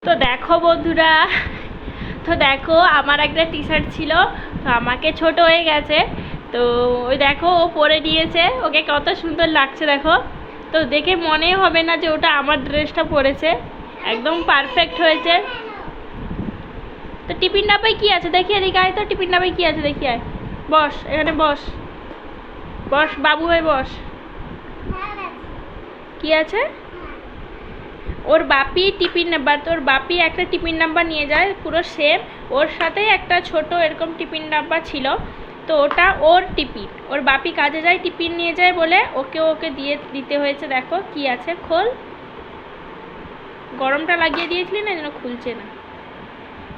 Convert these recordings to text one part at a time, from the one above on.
তো দেখো বন্ধুরা, তো দেখো আমার একটা টি শার্ট ছিল, তো আমাকে ছোট হয়ে গেছে। তো ওই দেখো ও পরে নিয়েছে, ওকে কত সুন্দর লাগছে দেখো। তো দেখে মনেই হবে না যে ওটা আমার ড্রেসটা পরেছে, একদম পারফেক্ট হয়েছে। তো টিফিন ডাব্বায় কি আছে দেখি, এদিকে আয় তো, টিফিন ডাব্বায় কি আছে দেখি, আয় বস, এখানে বস, বস বাবু হয়ে বস। কি আছে? ওর বাপি টিফিন নাম্বার, তোর বাপি একটা টিফিন নাম্বার নিয়ে যায় পুরো সেম, ওর সাথে একটা ছোট এরকম টিফিন নাম্বার ছিল। তো ওটা ওর টিফিন, ওর বাপি কাজে যায় টিফিন নিয়ে যায় বলে ওকে দিতে হয়েছে। দেখো কি আছে, খোল। গরমটা লাগিয়ে দিয়েছিলি না, যেন খুলছে না।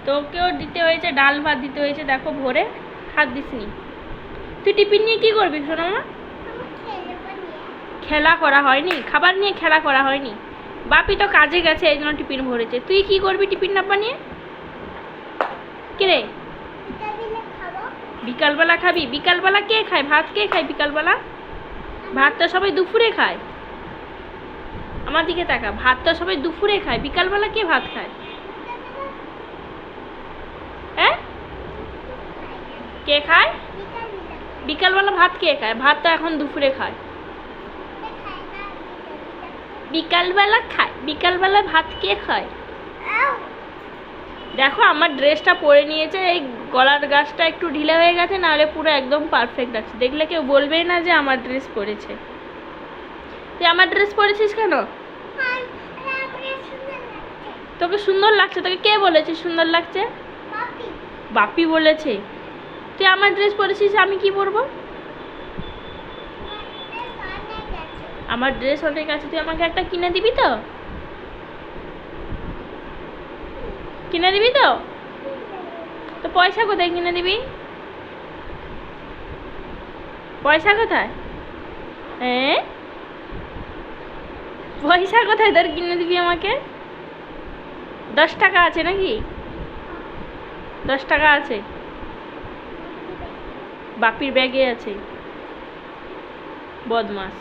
তো ওকেও দিতে হয়েছে, ডাল ভাত দিতে হয়েছে দেখো ভরে, হাত দিসনি। তুই টিফিন নিয়ে কী করবি শোনো মা? খেলা করা হয়নি, খাবার নিয়ে খেলা করা হয়নি। বাপি তো কাজে গেছে, এই জন্য টিফিন ভরেছে। তুই কি করবি টিফিন ডাব্বা নিয়ে? কে রে? বিকালবেলা খাবি? বিকালবেলা কে খায় ভাত? কে খায় বিকালবেলা ভাত? তো সবাই দুপুরে খায়। আমার দিকে তাকা, ভাত তো সবাই দুপুরে খায়, বিকালবেলা কে ভাত খায়? হ্যাঁ, কে খায় বিকালবেলা ভাত? কে খায় ভাত? তো এখন দুপুরে খায়, বিকালবেলা খায়। বিকালবেলা ভাত কে খায়? দেখো আমার ড্রেসটা পরে নিয়েছে, এই গলার গাছটা একটু ঢিলে হয়ে গেছে, নাহলে পুরো একদম পারফেক্ট আছে। দেখলে কেউ বলবেই না যে আমার ড্রেস পরেছে। তুই আমার ড্রেস পরেছিস কেন? তোকে সুন্দর লাগছে। তোকে কে বলেছে সুন্দর লাগছে? বাপি বলেছে। তুই আমার ড্রেস পরেছিস, আমি কি পরবো? আমার ড্রেস অনেক আছে, তুই আমাকে একটা কিনে দিবি তো? কিনে দিবি তো? তো পয়সা কোথায় কিনে দিবি? পয়সা কোথায়? হ্যাঁ, পয়সা কোথায় তোর কিনে দিবি আমাকে? 10 টাকা আছে নাকি? 10 টাকা আছে, বাপির ব্যাগে আছে, বদমাস।